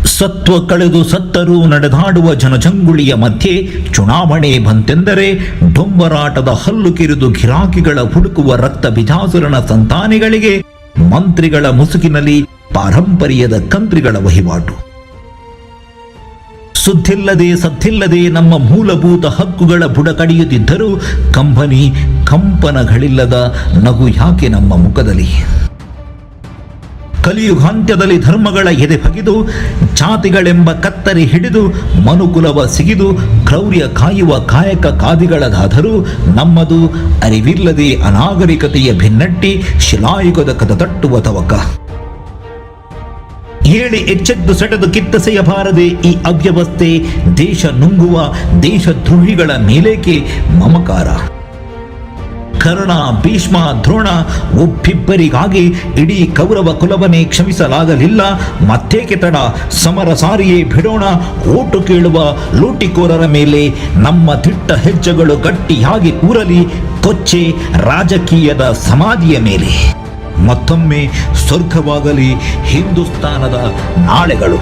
ಸತ್ವ ಕಳೆದು ಸತ್ತರೂ ನಡೆದಾಡುವ ಜನಜಂಗುಳಿಯ ಮಧ್ಯೆ ಚುನಾವಣೆ ಬಂತೆಂದರೆ ಡೊಂಬರಾಟದ ಹಲ್ಲು ಕಿರಿದು ಗಿರಾಕಿಗಳ ಹುಡುಕುವ ರಕ್ತ ಬಿಜಾಸುರನ ಸಂತಾನಿಗಳಿಗೆ ಮಂತ್ರಿಗಳ ಮುಸುಕಿನಲ್ಲಿ ಪಾರಂಪರ್ಯದ ಕಂತ್ರಿಗಳ ವಹಿವಾಟು. ಸುದ್ದಿಲ್ಲದೆ ಸದ್ದಿಲ್ಲದೆ ನಮ್ಮ ಮೂಲಭೂತ ಹಕ್ಕುಗಳ ಬುಡ ಕಡಿಯುತ್ತಿದ್ದರೂ ಕಂಪನಗಳಿಲ್ಲದ ನಗು ಯಾಕೆ ನಮ್ಮ ಮುಖದಲ್ಲಿ? ಕಲಿಯುಗಾಂತ್ಯದಲ್ಲಿ ಧರ್ಮಗಳ ಎದೆ ಬಗೆದು ಜಾತಿಗಳೆಂಬ ಕತ್ತರಿ ಹಿಡಿದು ಮನುಕುಲವ ಸಿಗಿದು ಕ್ರೌರ್ಯ ಕಾಯುವ ಕಾಯಕ ಕಾದಿಗಳದಾದರೂ ನಮ್ಮದು ಅರಿವಿಲ್ಲದೆ ಅನಾಗರಿಕತೆಯ ಭಿನ್ನಟ್ಟಿ ಶಿಲಾಯುಗದ ಕದ ತಟ್ಟುವ ತವಕ. ಹೇಳಿ ಎಚ್ಚೆದ್ದು ಸೆಟೆದು ಕಿತ್ತಸೆಯಬಾರದೆ ಈ ಅವ್ಯವಸ್ಥೆ, ದೇಶ ನುಂಗುವ ದೇಶದ್ರೋಹಿಗಳ ಮೇಲೇಕೆ ಮಮಕಾರ? ಕರ್ಣ, ಭೀಷ್ಮ, ದ್ರೋಣ ಒಬ್ಬಿಬ್ಬರಿಗಾಗಿ ಇಡೀ ಕೌರವ ಕುಲವನ್ನೇ ಕ್ಷಮಿಸಲಾಗಲಿಲ್ಲ. ಮತ್ತೇಕೆ ತಡ, ಸಮರ ಸಾರಿಯೇ ಬಿಡೋಣ. ಓಟು ಕೇಳುವ ಲೂಟಿಕೋರರ ಮೇಲೆ ನಮ್ಮ ದಿಟ್ಟ ಹೆಜ್ಜೆಗಳು ಗಟ್ಟಿಯಾಗಿ ಕೂರಲಿ, ಕೊಚ್ಚೆ ರಾಜಕೀಯದ ಸಮಾಧಿಯ ಮೇಲೆ. ಮತ್ತೊಮ್ಮೆ ಸ್ವರ್ಗವಾಗಲಿ ಹಿಂದೂಸ್ತಾನದ ನಾಳೆಗಳು.